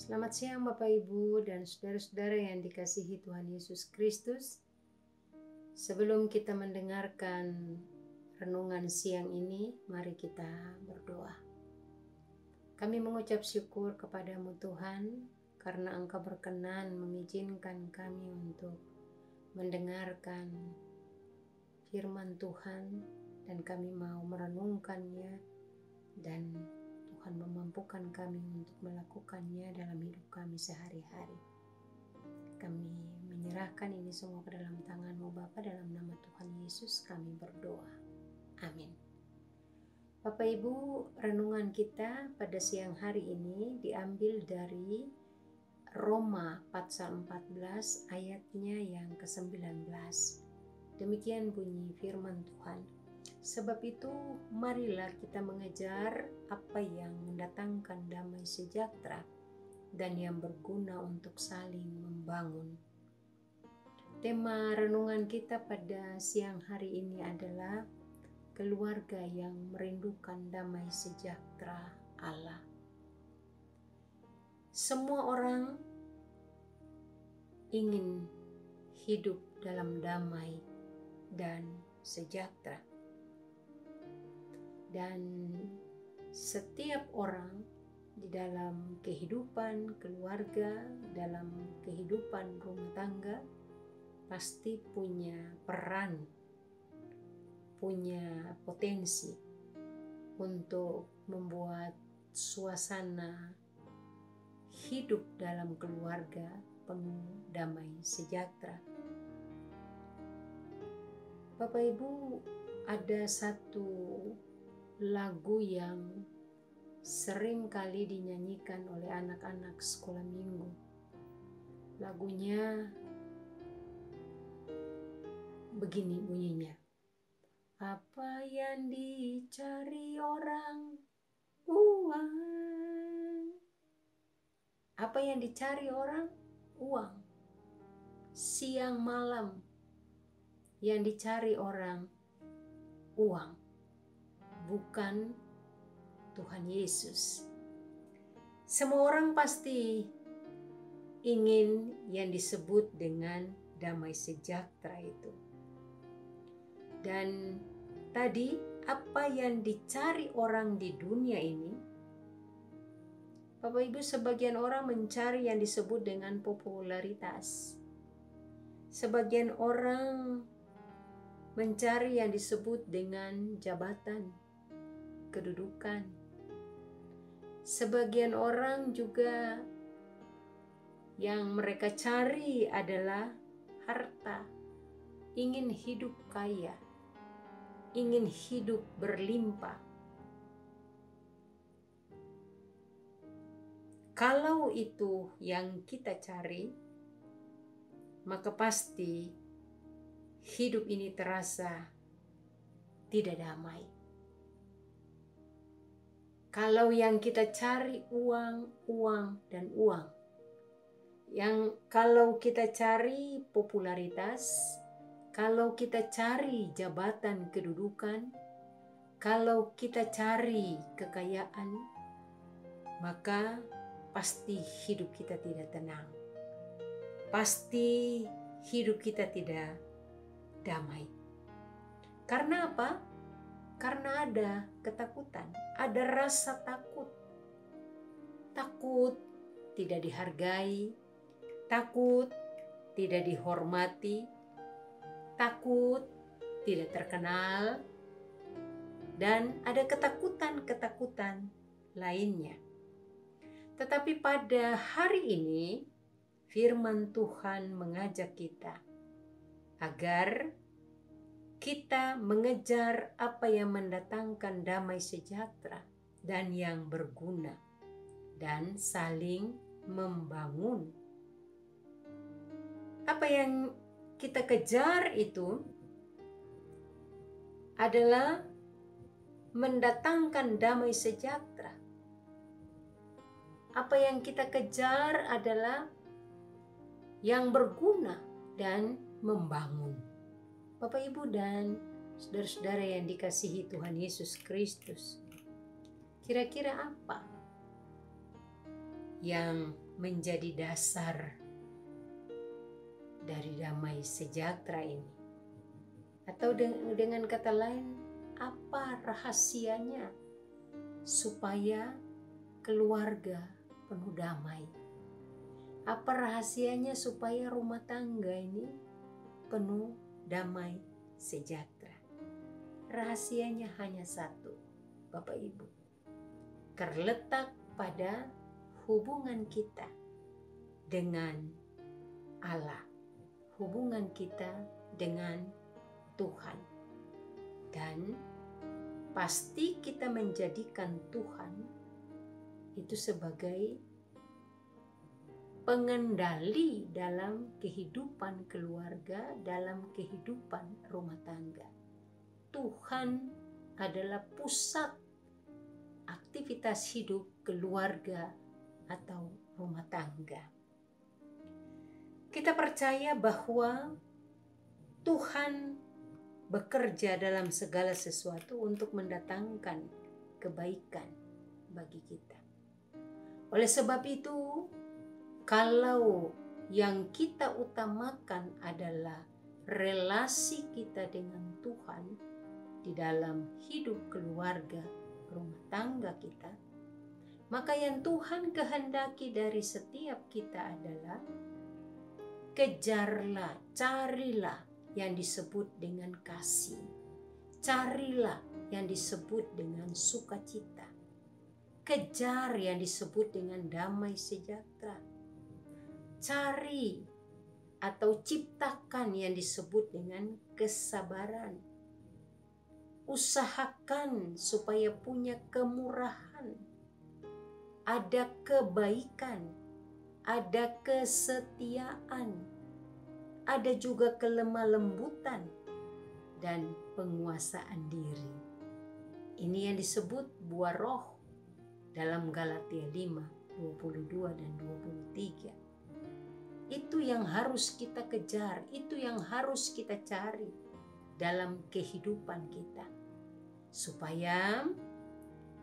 Selamat siang Bapak Ibu dan saudara-saudara yang dikasihi Tuhan Yesus Kristus. Sebelum kita mendengarkan renungan siang ini, mari kita berdoa. Kami mengucap syukur kepadamu Tuhan, karena Engkau berkenan mengizinkan kami untuk mendengarkan firman Tuhan, dan kami mau merenungkannya, dan Tuhan memampukan kami untuk melakukannya dalam hidup kami sehari-hari. Kami menyerahkan ini semua ke dalam tangan-Mu Bapa, dalam nama Tuhan Yesus kami berdoa. Amin. Bapak Ibu, renungan kita pada siang hari ini diambil dari Roma pasal 14 ayatnya yang ke-19. Demikian bunyi firman Tuhan. Sebab itu, marilah kita mengejar apa yang mendatangkan damai sejahtera dan yang berguna untuk saling membangun. Tema renungan kita pada siang hari ini adalah keluarga yang merindukan damai sejahtera Allah. Semua orang ingin hidup dalam damai dan sejahtera. Dan setiap orang di dalam kehidupan keluarga, dalam kehidupan rumah tangga, pasti punya peran, punya potensi untuk membuat suasana hidup dalam keluarga penuh damai sejahtera. Bapak Ibu, ada satu lagu yang sering kali dinyanyikan oleh anak-anak sekolah minggu. Lagunya begini bunyinya. Apa yang dicari orang? Uang. Apa yang dicari orang? Uang. Siang malam yang dicari orang uang, bukan Tuhan Yesus. Semua orang pasti ingin yang disebut dengan damai sejahtera itu. Dan tadi apa yang dicari orang di dunia ini, Bapak Ibu, sebagian orang mencari yang disebut dengan popularitas. Sebagian orang mencari yang disebut dengan jabatan, kedudukan. Sebagian orang juga yang mereka cari adalah harta, ingin hidup kaya, ingin hidup berlimpah. Kalau itu yang kita cari, maka pasti hidup ini terasa tidak damai. Kalau yang kita cari uang, uang, dan uang. Kalau kita cari popularitas, kalau kita cari jabatan kedudukan, kalau kita cari kekayaan, maka pasti hidup kita tidak tenang. Pasti hidup kita tidak damai. Karena apa? Karena ada ketakutan, ada rasa takut. Takut tidak dihargai, takut tidak dihormati, takut tidak terkenal, dan ada ketakutan-ketakutan lainnya. Tetapi pada hari ini, firman Tuhan mengajak kita agar kita mengejar apa yang mendatangkan damai sejahtera dan yang berguna, dan saling membangun. Apa yang kita kejar itu adalah mendatangkan damai sejahtera. Apa yang kita kejar adalah yang berguna dan membangun. Bapak Ibu dan saudara-saudara yang dikasihi Tuhan Yesus Kristus, kira-kira apa yang menjadi dasar dari damai sejahtera ini? Atau dengan kata lain, apa rahasianya supaya keluarga penuh damai? Apa rahasianya supaya rumah tangga ini penuh damai sejahtera? Rahasianya hanya satu, Bapak Ibu. Terletak pada hubungan kita dengan Allah, hubungan kita dengan Tuhan. Dan pasti kita menjadikan Tuhan itu sebagai pengendali dalam kehidupan keluarga, dalam kehidupan rumah tangga. Tuhan adalah pusat aktivitas hidup keluarga atau rumah tangga. Kita percaya bahwa Tuhan bekerja dalam segala sesuatu untuk mendatangkan kebaikan bagi kita. Oleh sebab itu, kalau yang kita utamakan adalah relasi kita dengan Tuhan di dalam hidup keluarga, rumah tangga kita, maka yang Tuhan kehendaki dari setiap kita adalah kejarlah, carilah yang disebut dengan kasih, carilah yang disebut dengan sukacita, kejar yang disebut dengan damai sejahtera, cari atau ciptakan yang disebut dengan kesabaran. Usahakan supaya punya kemurahan, ada kebaikan, ada kesetiaan, ada juga kelemah lembutan dan penguasaan diri. Ini yang disebut buah roh dalam Galatia 5, 22 dan 23. Itu yang harus kita kejar, itu yang harus kita cari dalam kehidupan kita. Supaya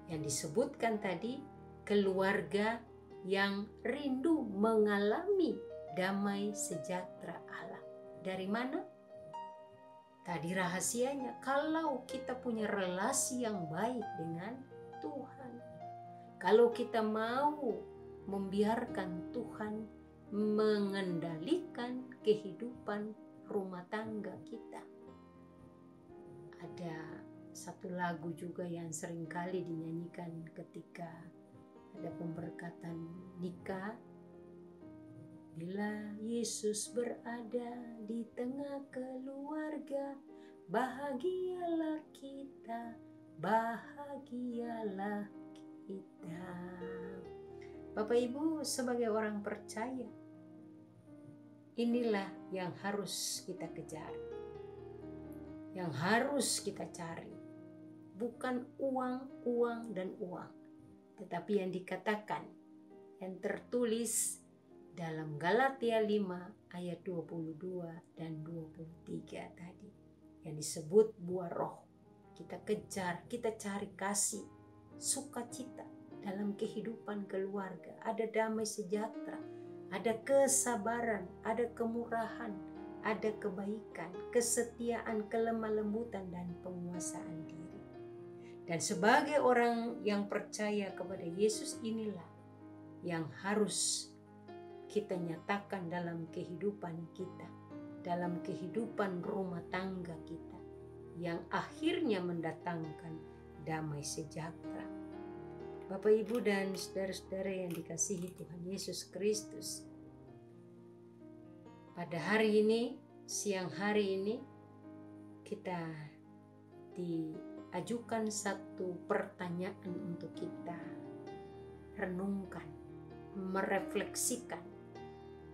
yang disebutkan tadi, keluarga yang rindu mengalami damai sejahtera Allah. Dari mana? Tadi rahasianya, kalau kita punya relasi yang baik dengan Tuhan. Kalau kita mau membiarkan Tuhan mengendalikan kehidupan rumah tangga kita. Ada satu lagu juga yang seringkali dinyanyikan ketika ada pemberkatan nikah. Bila Yesus berada di tengah keluarga, bahagialah kita, bahagialah kita. Bapak Ibu, sebagai orang percaya, inilah yang harus kita kejar, yang harus kita cari. Bukan uang, uang, dan uang, tetapi yang dikatakan, yang tertulis dalam Galatia 5 ayat 22 dan 23 tadi, yang disebut buah roh. Kita kejar, kita cari kasih, sukacita dalam kehidupan keluarga. Ada damai sejahtera, ada kesabaran, ada kemurahan, ada kebaikan, kesetiaan, kelemah lembutan, dan penguasaan diri. Dan sebagai orang yang percaya kepada Yesus, inilah yang harus kita nyatakan dalam kehidupan kita, dalam kehidupan rumah tangga kita, yang akhirnya mendatangkan damai sejahtera. Bapak, Ibu, dan saudara-saudara yang dikasihi Tuhan Yesus Kristus, pada hari ini, siang hari ini, kita diajukan satu pertanyaan untuk kita renungkan, merefleksikan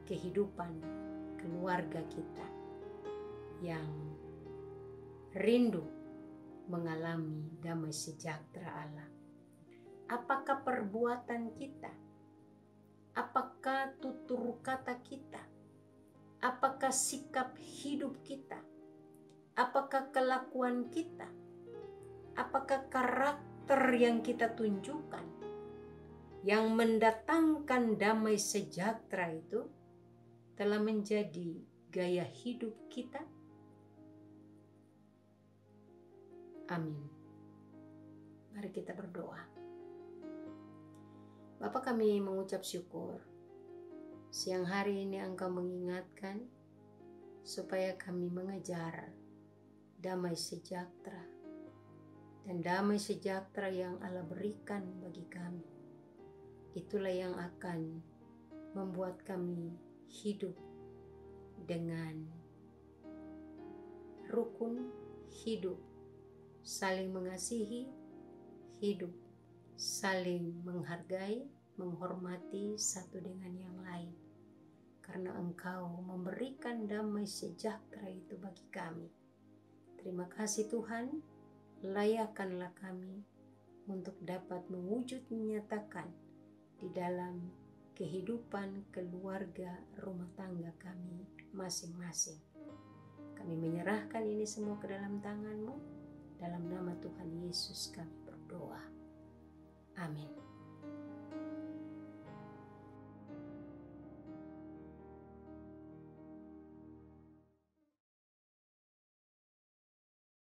kehidupan keluarga kita yang rindu mengalami damai sejahtera Allah. Apakah perbuatan kita? Apakah tutur kata kita? Apakah sikap hidup kita? Apakah kelakuan kita? Apakah karakter yang kita tunjukkan yang mendatangkan damai sejahtera itu telah menjadi gaya hidup kita. Amin. Mari kita berdoa. Bapa, kami mengucap syukur. Siang hari ini Engkau mengingatkan supaya kami mengejar damai sejahtera. Dan damai sejahtera yang Allah berikan bagi kami, itulah yang akan membuat kami hidup dengan rukun, hidup saling mengasihi, hidup saling menghargai, menghormati satu dengan yang lain. Karena Engkau memberikan damai sejahtera itu bagi kami. Terima kasih Tuhan. Layakkanlah kami untuk dapat mewujud menyatakan di dalam kehidupan keluarga rumah tangga kami masing-masing. Kami menyerahkan ini semua ke dalam tangan-Mu. Dalam nama Tuhan Yesus kami berdoa. Amin.